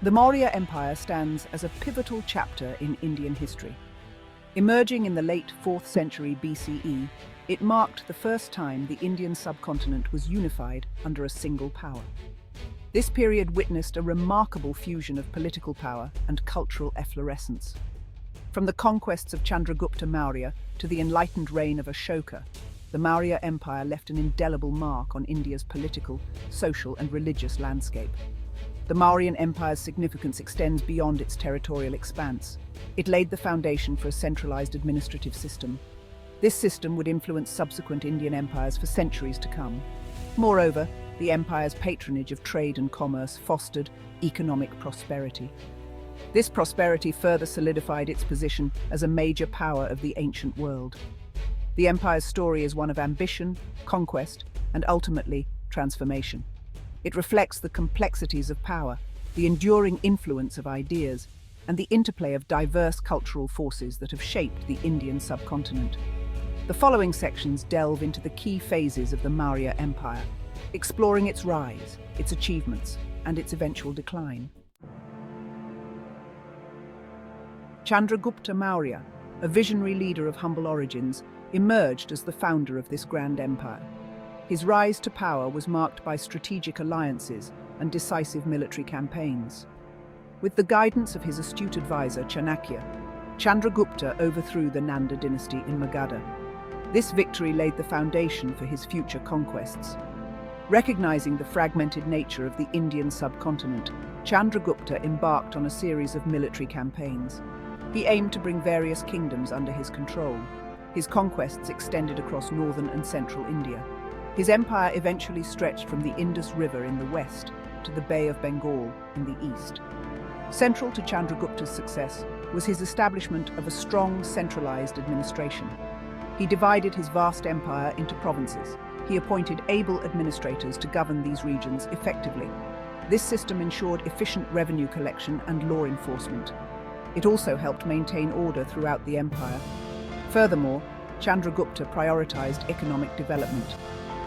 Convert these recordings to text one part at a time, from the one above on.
The Maurya Empire stands as a pivotal chapter in Indian history. Emerging in the late 4th century BCE, it marked the first time the Indian subcontinent was unified under a single power. This period witnessed a remarkable fusion of political power and cultural efflorescence. From the conquests of Chandragupta Maurya to the enlightened reign of Ashoka, the Maurya Empire left an indelible mark on India's political, social, and religious landscape. The Mauryan Empire's significance extends beyond its territorial expanse. It laid the foundation for a centralized administrative system. This system would influence subsequent Indian empires for centuries to come. Moreover, the empire's patronage of trade and commerce fostered economic prosperity. This prosperity further solidified its position as a major power of the ancient world. The empire's story is one of ambition, conquest, and ultimately transformation. It reflects the complexities of power, the enduring influence of ideas, and the interplay of diverse cultural forces that have shaped the Indian subcontinent. The following sections delve into the key phases of the Maurya Empire, exploring its rise, its achievements, and its eventual decline. Chandragupta Maurya, a visionary leader of humble origins, emerged as the founder of this grand empire. His rise to power was marked by strategic alliances and decisive military campaigns. With the guidance of his astute advisor Chanakya, Chandragupta overthrew the Nanda dynasty in Magadha. This victory laid the foundation for his future conquests. Recognizing the fragmented nature of the Indian subcontinent, Chandragupta embarked on a series of military campaigns. He aimed to bring various kingdoms under his control. His conquests extended across northern and central India. His empire eventually stretched from the Indus River in the west to the Bay of Bengal in the east. Central to Chandragupta's success was his establishment of a strong, centralized administration. He divided his vast empire into provinces. He appointed able administrators to govern these regions effectively. This system ensured efficient revenue collection and law enforcement. It also helped maintain order throughout the empire. Furthermore, Chandragupta prioritized economic development.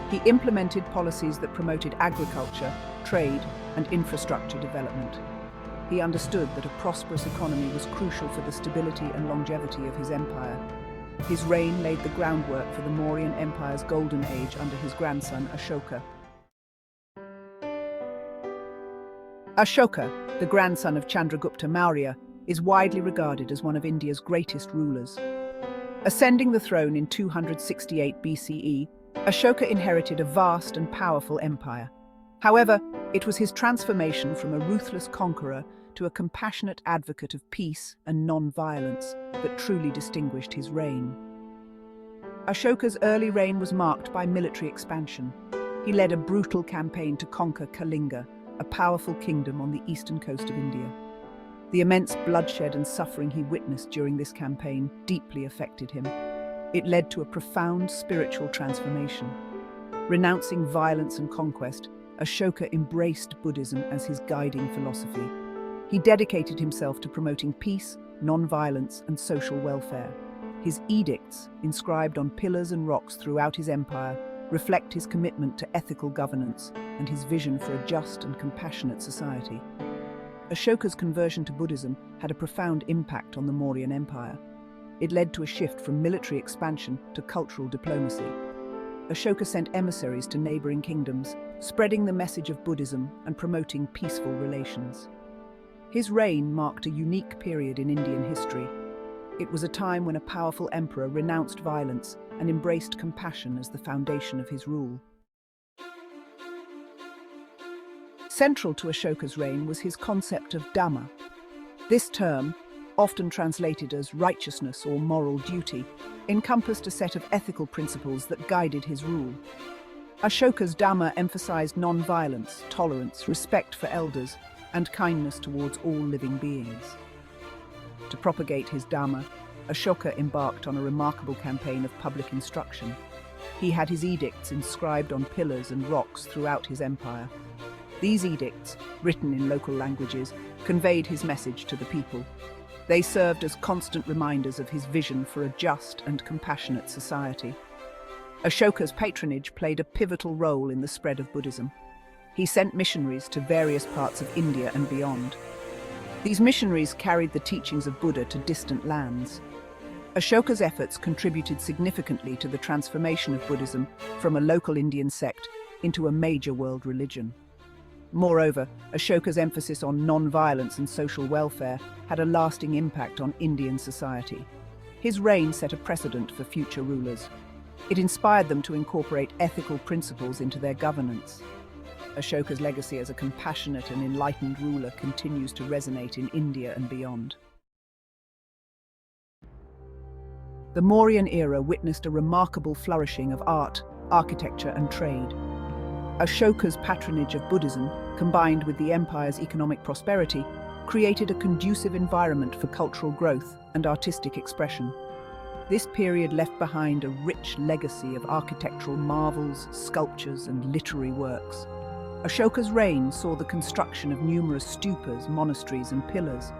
He implemented policies that promoted agriculture, trade, and infrastructure development. He understood that a prosperous economy was crucial for the stability and longevity of his empire. His reign laid the groundwork for the Mauryan Empire's golden age under his grandson Ashoka. Ashoka, the grandson of Chandragupta Maurya, is widely regarded as one of India's greatest rulers. Ascending the throne in 268 BCE, Ashoka inherited a vast and powerful empire. However, it was his transformation from a ruthless conqueror to a compassionate advocate of peace and non-violence that truly distinguished his reign. Ashoka's early reign was marked by military expansion. He led a brutal campaign to conquer Kalinga, a powerful kingdom on the eastern coast of India. The immense bloodshed and suffering he witnessed during this campaign deeply affected him. It led to a profound spiritual transformation. Renouncing violence and conquest, Ashoka embraced Buddhism as his guiding philosophy. He dedicated himself to promoting peace, non-violence, and social welfare. His edicts, inscribed on pillars and rocks throughout his empire, reflect his commitment to ethical governance and his vision for a just and compassionate society. Ashoka's conversion to Buddhism had a profound impact on the Mauryan Empire. It led to a shift from military expansion to cultural diplomacy. Ashoka sent emissaries to neighboring kingdoms, spreading the message of Buddhism and promoting peaceful relations. His reign marked a unique period in Indian history. It was a time when a powerful emperor renounced violence and embraced compassion as the foundation of his rule. Central to Ashoka's reign was his concept of Dhamma. This term, often translated as righteousness or moral duty, encompassed a set of ethical principles that guided his rule. Ashoka's Dhamma emphasized non-violence, tolerance, respect for elders, and kindness towards all living beings. To propagate his Dhamma, Ashoka embarked on a remarkable campaign of public instruction. He had his edicts inscribed on pillars and rocks throughout his empire. These edicts, written in local languages, conveyed his message to the people. They served as constant reminders of his vision for a just and compassionate society. Ashoka's patronage played a pivotal role in the spread of Buddhism. He sent missionaries to various parts of India and beyond. These missionaries carried the teachings of Buddha to distant lands. Ashoka's efforts contributed significantly to the transformation of Buddhism from a local Indian sect into a major world religion. Moreover, Ashoka's emphasis on non-violence and social welfare had a lasting impact on Indian society. His reign set a precedent for future rulers. It inspired them to incorporate ethical principles into their governance. Ashoka's legacy as a compassionate and enlightened ruler continues to resonate in India and beyond. The Mauryan era witnessed a remarkable flourishing of art, architecture, and trade. Ashoka's patronage of Buddhism, combined with the empire's economic prosperity, created a conducive environment for cultural growth and artistic expression. This period left behind a rich legacy of architectural marvels, sculptures, and literary works. Ashoka's reign saw the construction of numerous stupas, monasteries, and pillars.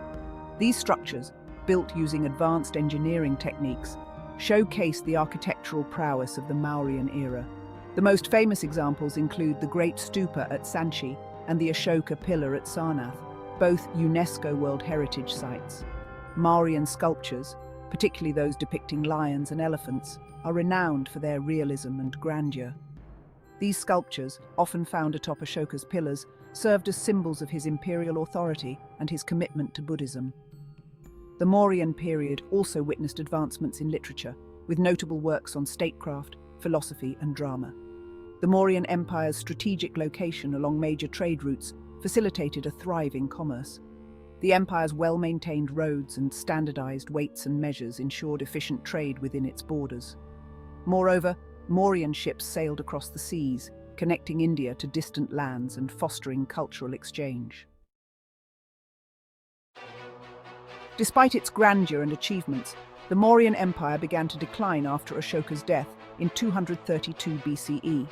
These structures, built using advanced engineering techniques, showcase the architectural prowess of the Mauryan era. The most famous examples include the Great Stupa at Sanchi and the Ashoka Pillar at Sarnath, both UNESCO World Heritage Sites. Mauryan sculptures, particularly those depicting lions and elephants, are renowned for their realism and grandeur. These sculptures, often found atop Ashoka's pillars, served as symbols of his imperial authority and his commitment to Buddhism. The Mauryan period also witnessed advancements in literature, with notable works on statecraft, philosophy, and drama. The Mauryan Empire's strategic location along major trade routes facilitated a thriving commerce. The empire's well-maintained roads and standardized weights and measures ensured efficient trade within its borders. Moreover, Mauryan ships sailed across the seas, connecting India to distant lands and fostering cultural exchange. Despite its grandeur and achievements, the Mauryan Empire began to decline after Ashoka's death in 232 BCE.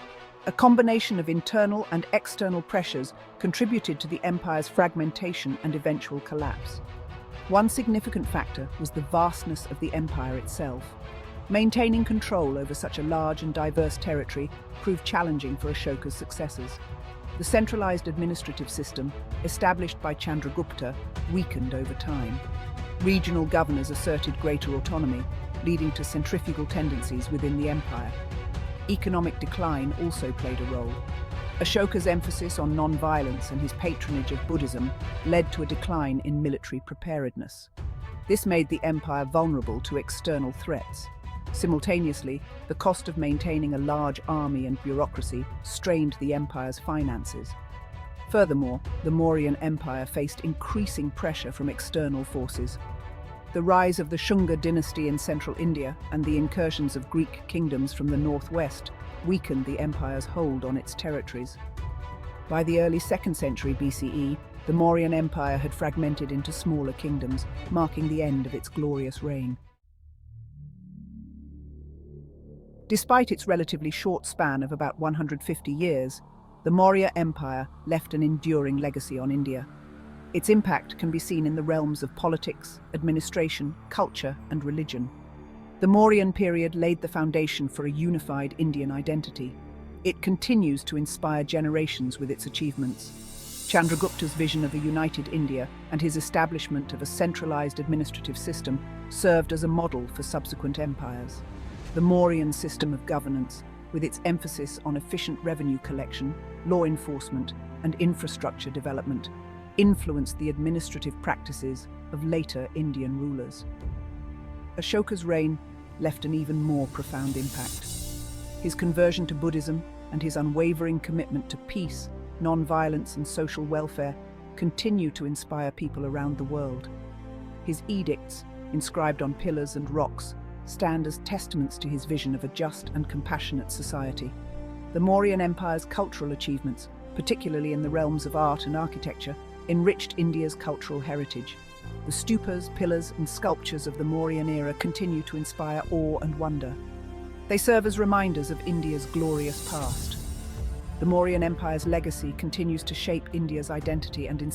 A combination of internal and external pressures contributed to the empire's fragmentation and eventual collapse. One significant factor was the vastness of the empire itself. Maintaining control over such a large and diverse territory proved challenging for Ashoka's successors. The centralized administrative system, established by Chandragupta, weakened over time. Regional governors asserted greater autonomy, leading to centrifugal tendencies within the empire. Economic decline also played a role. Ashoka's emphasis on non-violence and his patronage of Buddhism led to a decline in military preparedness. This made the empire vulnerable to external threats. Simultaneously, the cost of maintaining a large army and bureaucracy strained the empire's finances. Furthermore, the Mauryan Empire faced increasing pressure from external forces. The rise of the Shunga dynasty in central India and the incursions of Greek kingdoms from the northwest weakened the empire's hold on its territories. By the early 2nd century BCE, the Mauryan Empire had fragmented into smaller kingdoms, marking the end of its glorious reign. Despite its relatively short span of about 150 years, the Maurya Empire left an enduring legacy on India. Its impact can be seen in the realms of politics, administration, culture, and religion. The Mauryan period laid the foundation for a unified Indian identity. It continues to inspire generations with its achievements. Chandragupta's vision of a united India and his establishment of a centralized administrative system served as a model for subsequent empires. The Mauryan system of governance, with its emphasis on efficient revenue collection, law enforcement, and infrastructure development, influenced the administrative practices of later Indian rulers. Ashoka's reign left an even more profound impact. His conversion to Buddhism and his unwavering commitment to peace, non-violence, and social welfare continue to inspire people around the world. His edicts, inscribed on pillars and rocks, stand as testaments to his vision of a just and compassionate society. The Mauryan Empire's cultural achievements, particularly in the realms of art and architecture, enriched India's cultural heritage. The stupas, pillars, and sculptures of the Mauryan era continue to inspire awe and wonder. They serve as reminders of India's glorious past. The Mauryan Empire's legacy continues to shape India's identity and inspire